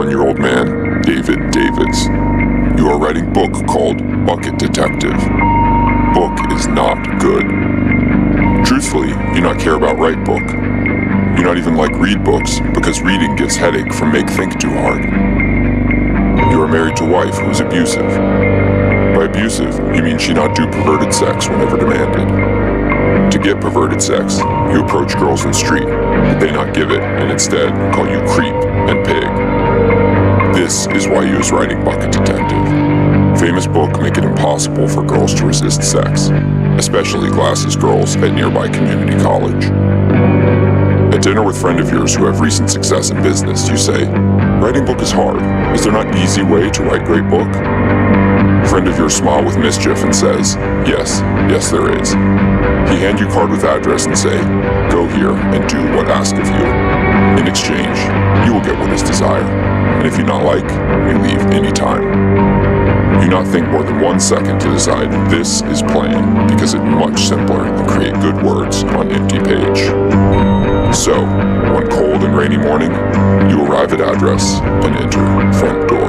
51-year-old man, David Davids. You are writing a book called Bucket Detective. Book is not good. Truthfully, you not care about write book. You not even like read books because reading gives headache from make think too hard. You are married to wife who is abusive. By abusive, you mean she not do perverted sex whenever demanded. To get perverted sex, you approach girls in street, but they not give it and instead call you creep and pig. This is why you is writing Bucket Detective. Famous book make it impossible for girls to resist sex, especially glasses girls at nearby community college. At dinner with friend of yours who have recent success in business, you say, writing book is hard. Is there not easy way to write great book? Friend of yours smile with mischief and says, yes there is. He hand you card with address and say, go here and do what asked of you. In exchange, you will get what is desire. And if you not like, you leave any time. You not think more than 1 second to decide this is plain because it's much simpler than create good words on empty page. So, one cold and rainy morning, you arrive at address and enter front door.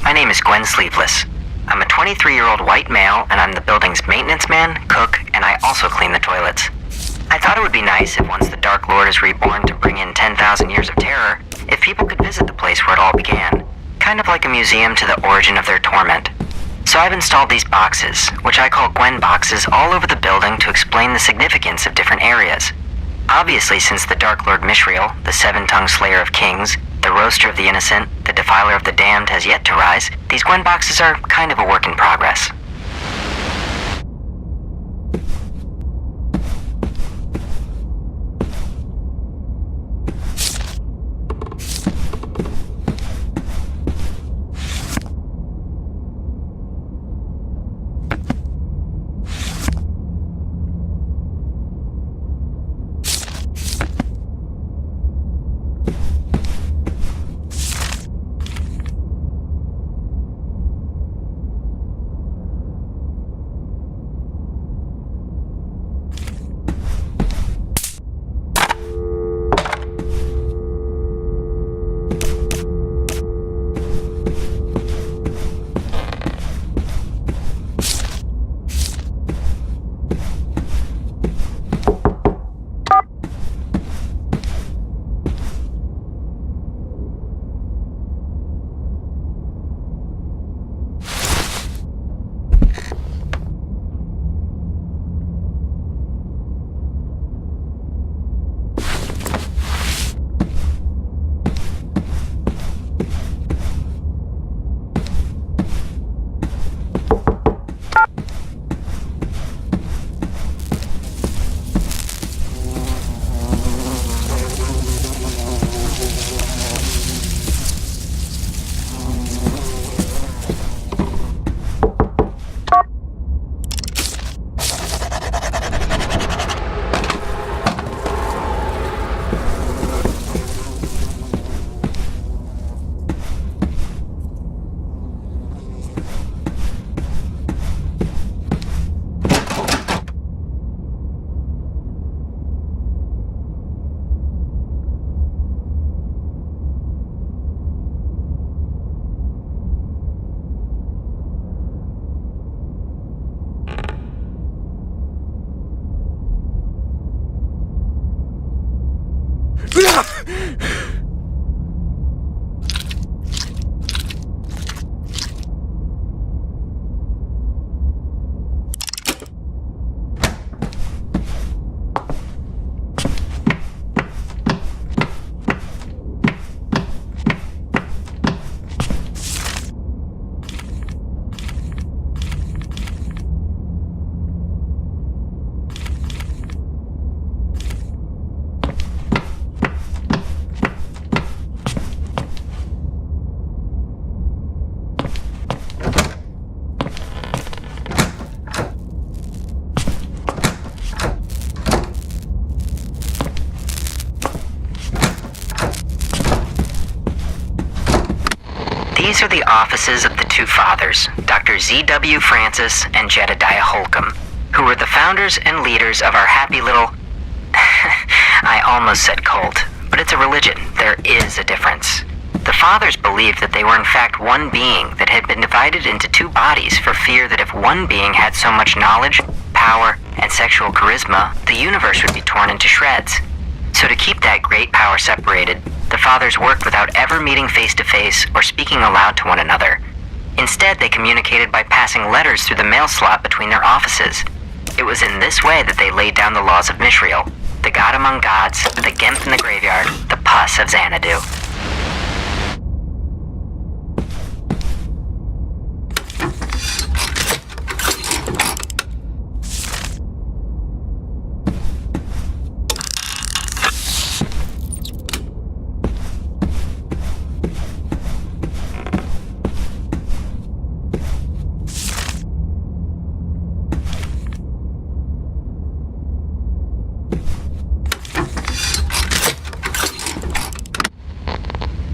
My name is Gwen Sleeveless. I'm a 23-year-old white male, and I'm the building's maintenance man, cook, and I also clean the toilets. I thought it would be nice if once the Dark Lord is reborn to bring in 10,000 years of terror, if people could visit the place where it all began, kind of like a museum to the origin of their torment. So I've installed these boxes, which I call Gwen boxes, all over the building to explain the significance of different areas. Obviously, since the Dark Lord Mishriel, the seven-tongued slayer of kings, the roaster of the innocent, the defiler of the damned has yet to rise, these Gwen boxes are kind of a work in progress. These are the offices of the two fathers, Dr. Z.W. Francis and Jedediah Holcomb, who were the founders and leaders of our happy little... I almost said cult, but it's a religion. There is a difference. The fathers believed that they were in fact one being that had been divided into two bodies for fear that if one being had so much knowledge, power, and sexual charisma, the universe would be torn into shreds. So to keep that great power separated, the fathers worked without ever meeting face-to-face or speaking aloud to one another. Instead, they communicated by passing letters through the mail slot between their offices. It was in this way that they laid down the laws of Mishriel, the god among gods, the Gimp in the graveyard, the pus of Xanadu.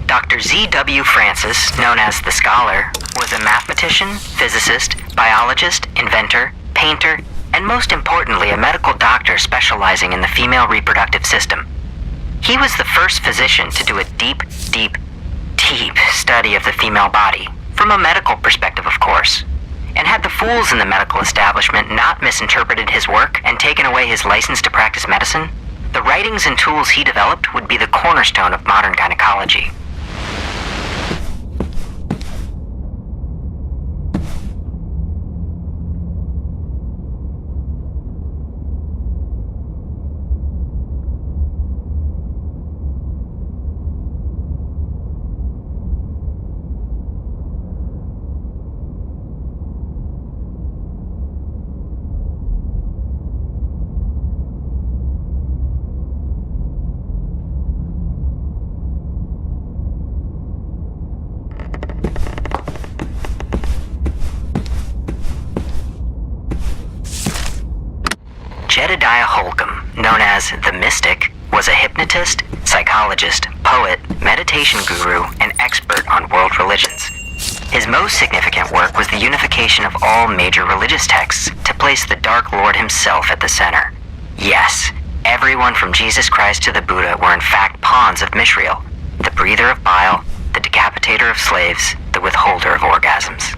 Dr. Z.W. Francis, known as the Scholar, was a mathematician, physicist, biologist, inventor, painter, and most importantly, a medical doctor specializing in the female reproductive system. He was the first physician to do a deep study of the female body, from a medical perspective, of course. And had the fools in the medical establishment not misinterpreted his work and taken away his license to practice medicine, the writings and tools he developed would be the cornerstone of modern gynecology. Jedediah Holcomb, known as the Mystic, was a hypnotist, psychologist, poet, meditation guru, and expert on world religions. His most significant work was the unification of all major religious texts to place the Dark Lord himself at the center. Yes, everyone from Jesus Christ to the Buddha were in fact pawns of Mishriel, the breather of bile, the decapitator of slaves, the withholder of orgasms.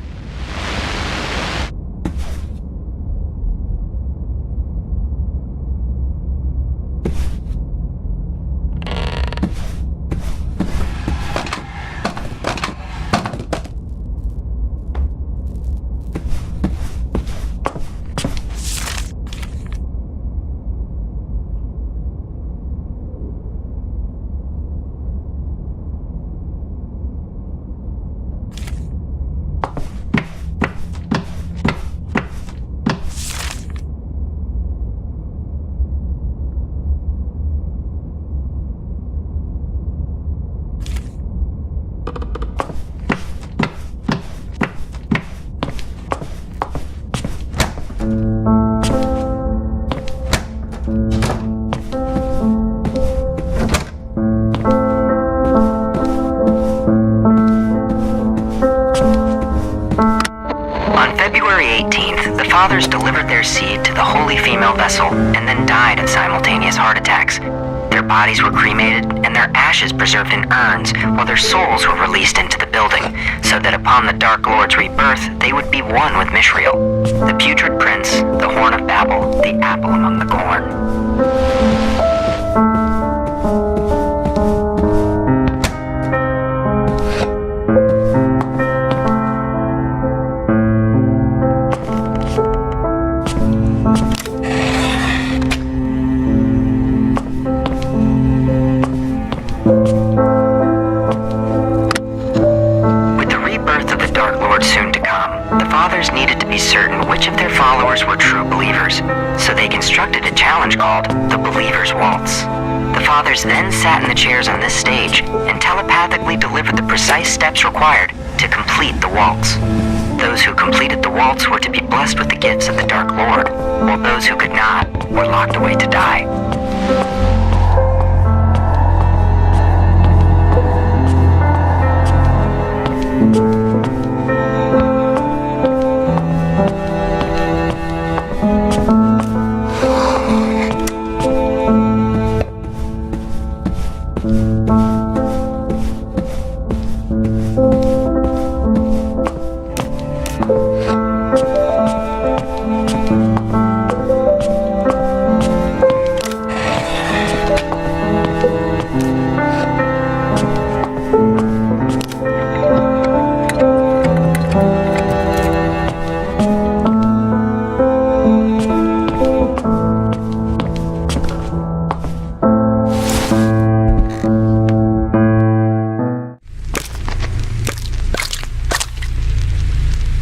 Fathers delivered their seed to the holy female vessel and then died of simultaneous heart attacks. Their bodies were cremated and their ashes preserved in urns while their souls were released into the building, so that upon the Dark Lord's rebirth, they would be one with Mishriel, the putrid prince, the horn of Babel, the apple among the corn. Needed to be certain which of their followers were true believers, so they constructed a challenge called the Believer's Waltz. The fathers then sat in the chairs on this stage and telepathically delivered the precise steps required to complete the waltz. Those who completed the waltz were to be blessed with the gifts of the Dark Lord, while those who could not were locked away to die.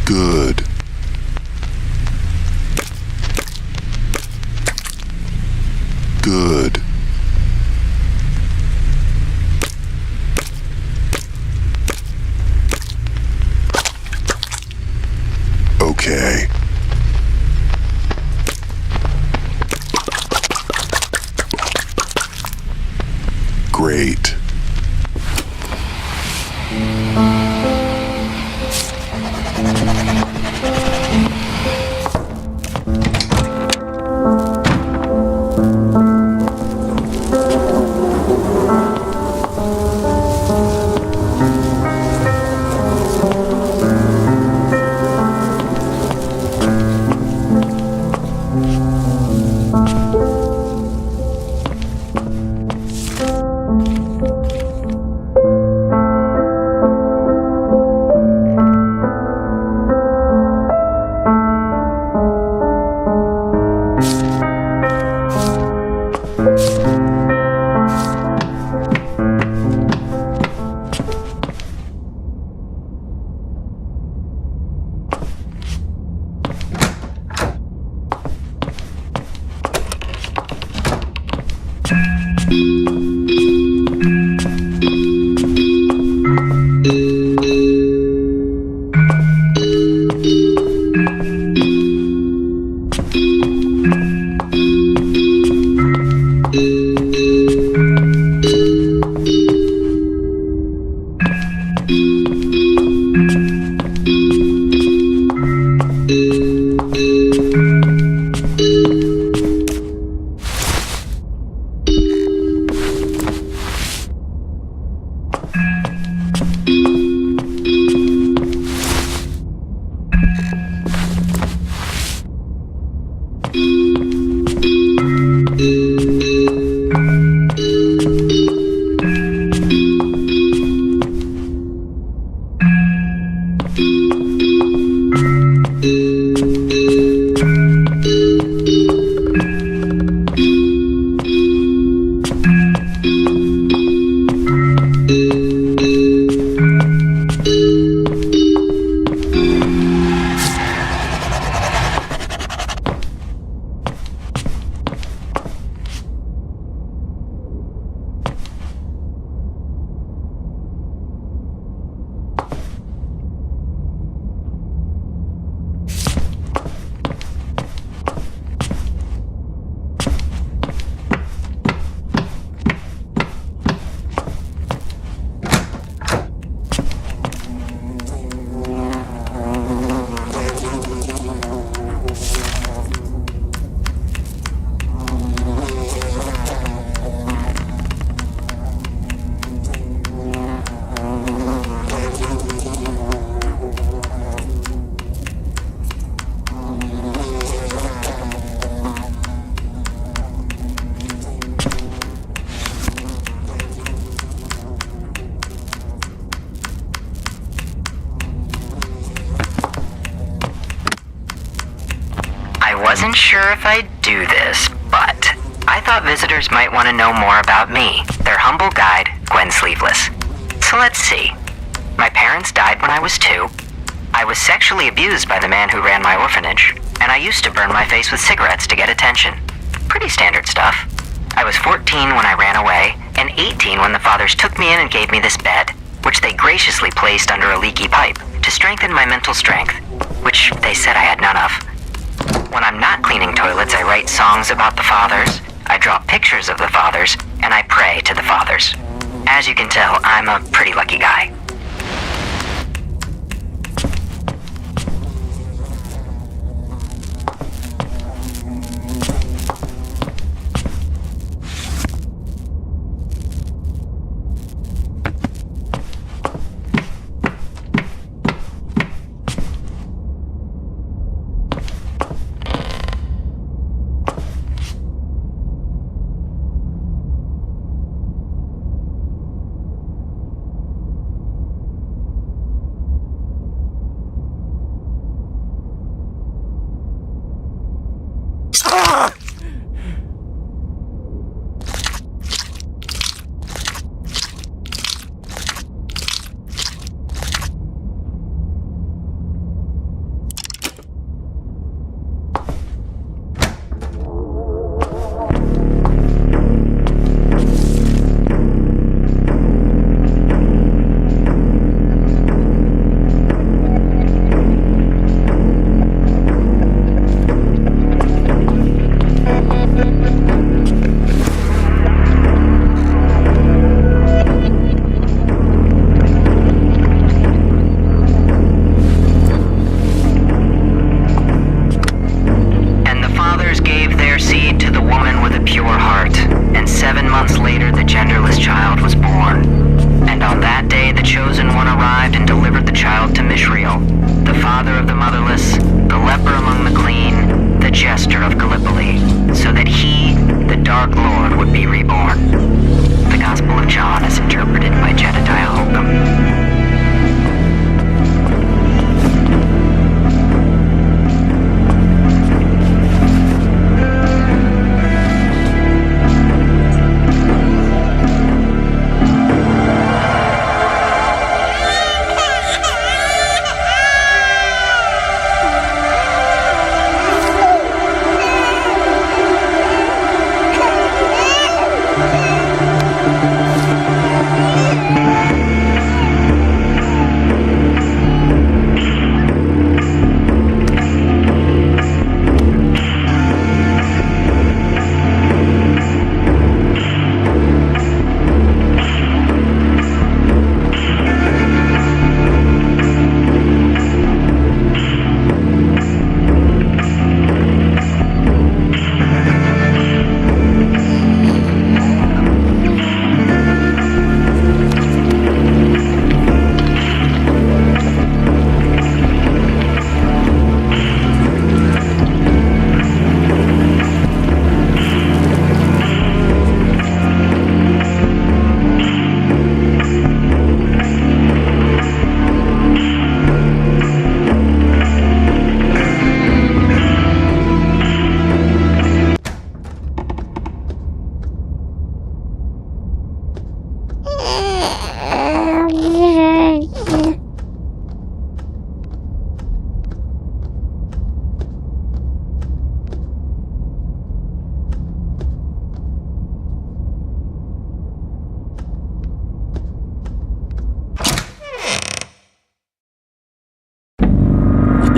Good. Good. Okay. Great. Wasn't sure if I'd do this, but I thought visitors might want to know more about me, their humble guide, Gwen Sleeveless. So let's see. My parents died when I was 2. I was sexually abused by the man who ran my orphanage, and I used to burn my face with cigarettes to get attention. Pretty standard stuff. I was 14 when I ran away, and 18 when the fathers took me in and gave me this bed, which they graciously placed under a leaky pipe to strengthen my mental strength, which they said I had none of. When I'm not cleaning toilets, I write songs about the fathers, I draw pictures of the fathers, and I pray to the fathers. As you can tell, I'm a pretty lucky guy.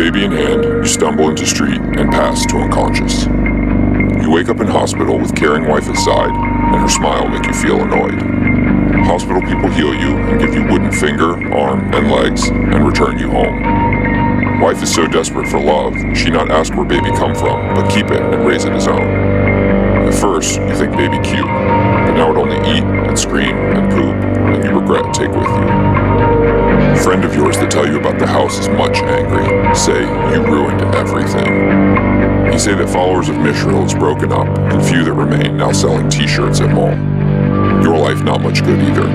Baby in hand, you stumble into street and pass to unconscious. You wake up in hospital with caring wife at side, and her smile make you feel annoyed. Hospital people heal you and give you wooden finger, arm, and legs, and return you home. Wife is so desperate for love, she not ask where baby come from, but keep it and raise it his own. At first, you think baby cute, but now it only eat and scream and poop, and you regret take with you. A friend of yours that tell you about the house is much angry, say you ruined everything. You say that followers of Mishrael is broken up, and few that remain now selling t-shirts at mall. Your life not much good either.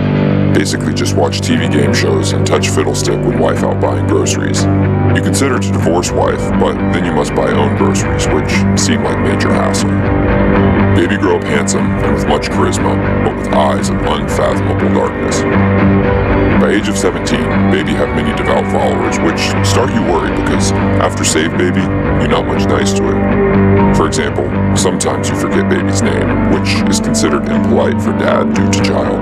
Basically just watch TV game shows and touch fiddlestick with wife out buying groceries. You consider to divorce wife, but then you must buy own groceries, which seem like major hassle. Baby grow up handsome and with much charisma, but with eyes of unfathomable darkness. By age of 17, baby have many devout followers, which start you worried because after save baby, you're not much nice to it. For example, sometimes you forget baby's name, which is considered impolite for dad due to child.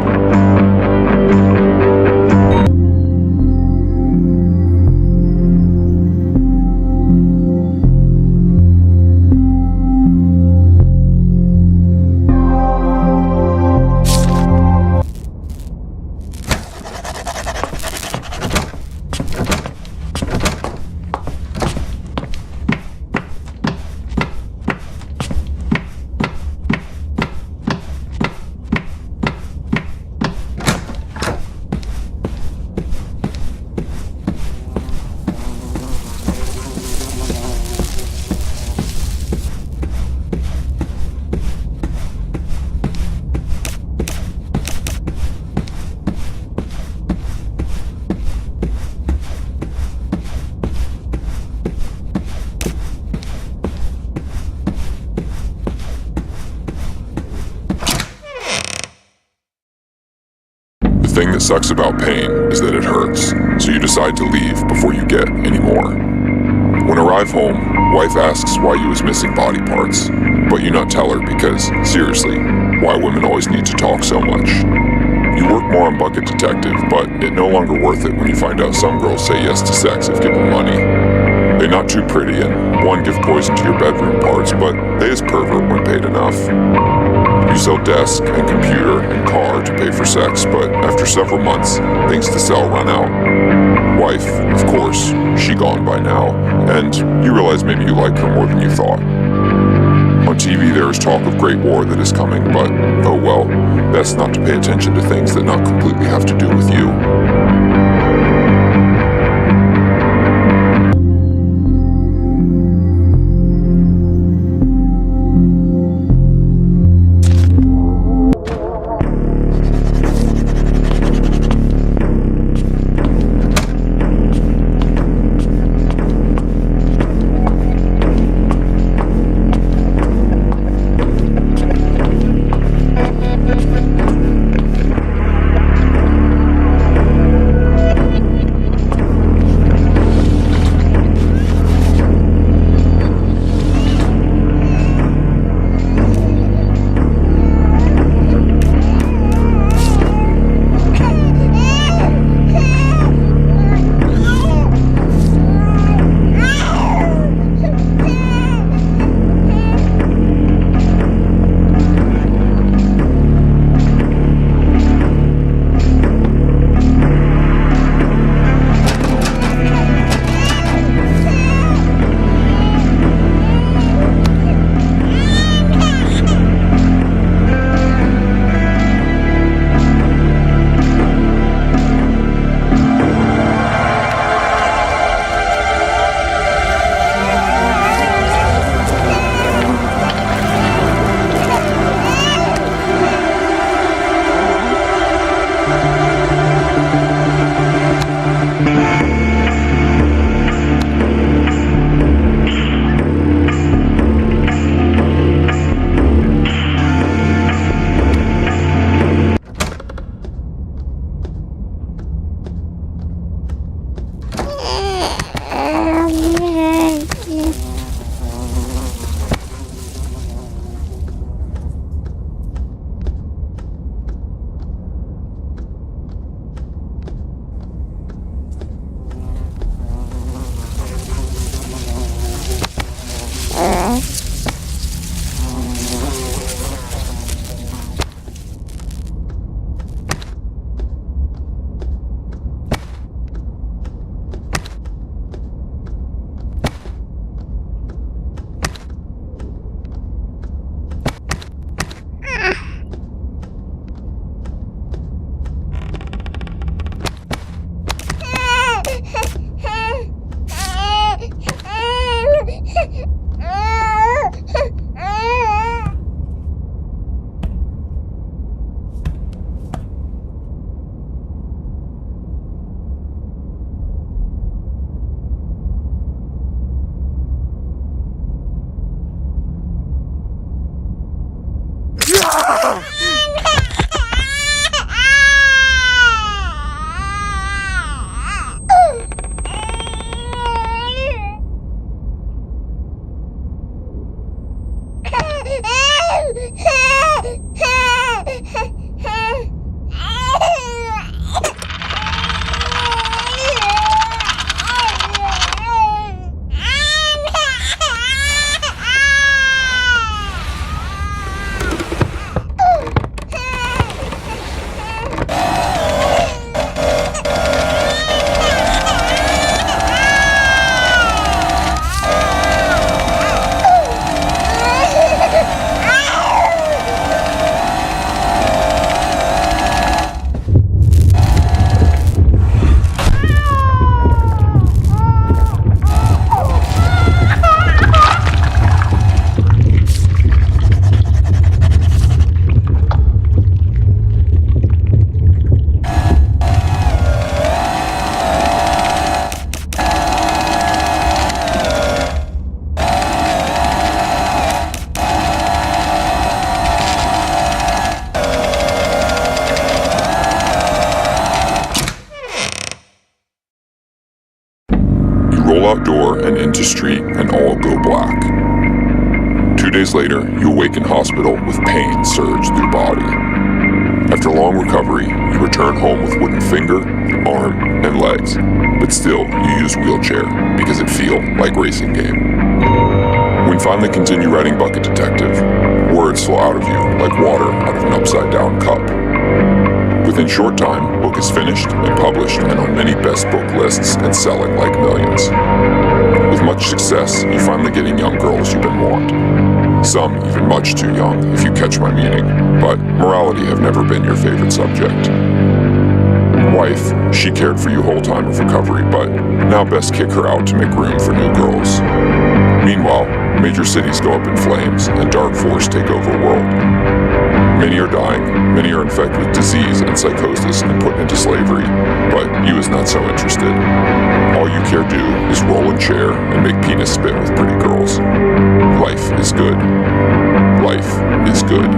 The thing that sucks about pain is that it hurts, so you decide to leave before you get any more. When arrive home, wife asks why you was missing body parts, but you not tell her because, seriously, why women always need to talk so much. You work more on Bucket Detective, but it no longer worth it when you find out some girls say yes to sex if given money. They not too pretty and one give poison to your bedroom parts, but they is pervert when paid enough. You sell desk and computer and car to pay for sex, but after several months, things to sell run out. Wife, of course, she gone by now, and you realize maybe you like her more than you thought. On TV there is talk of great war that is coming, but oh well, best not to pay attention to things that not completely have to do with you. tree and all go black. 2 days later, you awake in hospital with pain surge through body. After long recovery, you return home with wooden finger, arm, and legs, but still you use wheelchair because it feels like racing game. When finally continue writing Bucket Detective, words flow out of you like water out of an upside-down cup. Within short time, book is finished and published and on many best book lists and selling like millions. With much success, you finally getting young girls you've been want. Some even much too young, if you catch my meaning, but morality have never been your favorite subject. Wife, she cared for you whole time of recovery, but now best kick her out to make room for new girls. Meanwhile, major cities go up in flames and dark force take over world. Many are dying, many are infected with disease and psychosis and put into slavery, but you is not so interested. All you care do is roll in chair and make penis spit with pretty girls. Life is good. Life is good.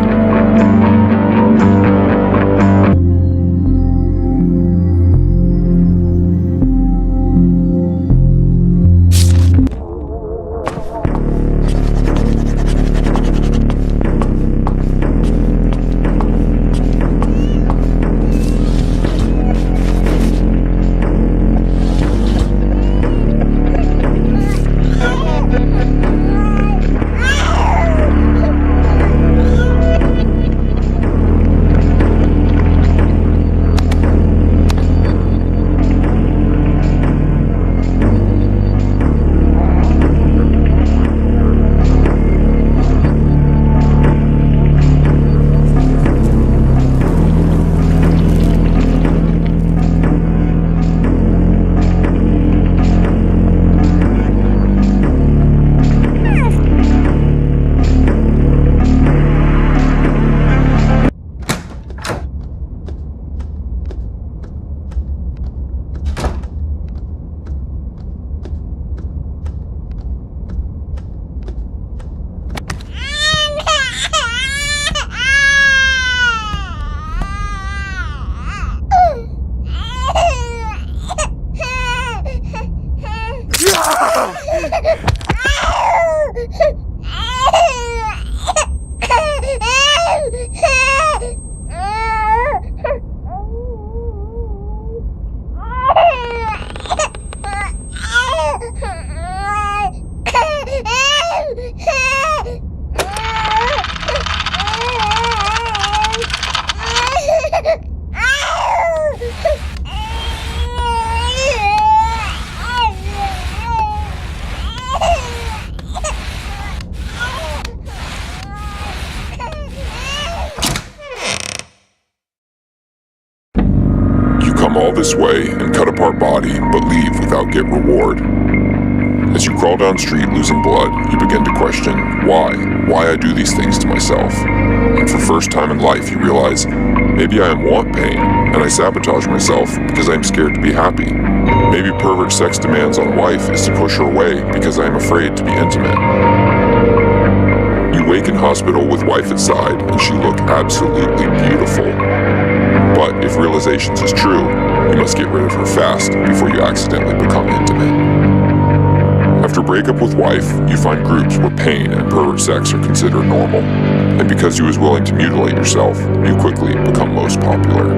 All this way and cut apart body, but leave without get reward. As you crawl down street losing blood, you begin to question why I do these things to myself. And for first time in life, you realize maybe I want pain, and I sabotage myself because I am scared to be happy. Maybe pervert sex demands on wife is to push her away because I am afraid to be intimate. You wake in hospital with wife at side, and she look absolutely beautiful. But if realizations is true, you must get rid of her fast before you accidentally become intimate. After breakup with wife, you find groups where pain and pervert sex are considered normal. And because you was willing to mutilate yourself, you quickly become most popular.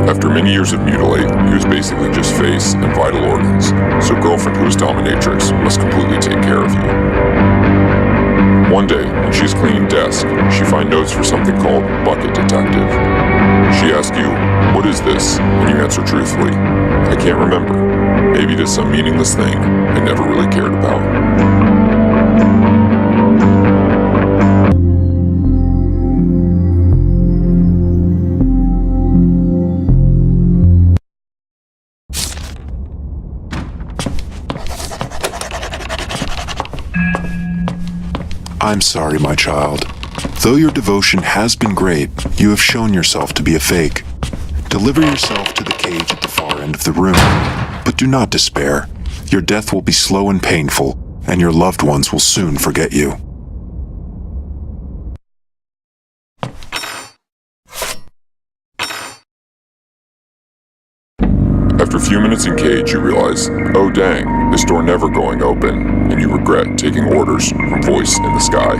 After many years of mutilate, you was basically just face and vital organs, so girlfriend who is dominatrix must completely take care of you. One day, when she is cleaning desk, she finds notes for something called Bucket Detective. She asks you, "What is this?" and you answer truthfully, "I can't remember. Maybe it is some meaningless thing I never really cared about." I'm sorry, my child. Though your devotion has been great, you have shown yourself to be a fake. Deliver yourself to the cage at the far end of the room. But do not despair. Your death will be slow and painful, and your loved ones will soon forget you. After a few minutes in cage, you realize, oh dang, this door never going open, and you regret taking orders from voice in the sky.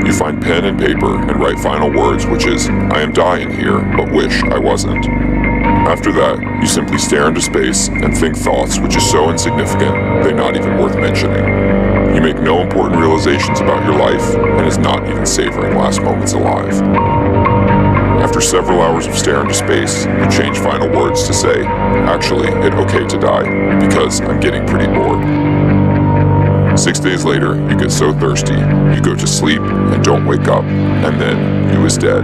You find pen and paper and write final words, which is, I am dying here, but wish I wasn't. After that, you simply stare into space and think thoughts which is so insignificant, they're not even worth mentioning. You make no important realizations about your life, and is not even savoring last moments alive. After several hours of stare into space, you change final words to say, actually, it's okay to die, because I'm getting pretty bored. 6 days later, you get so thirsty, you go to sleep and don't wake up, and then you is dead.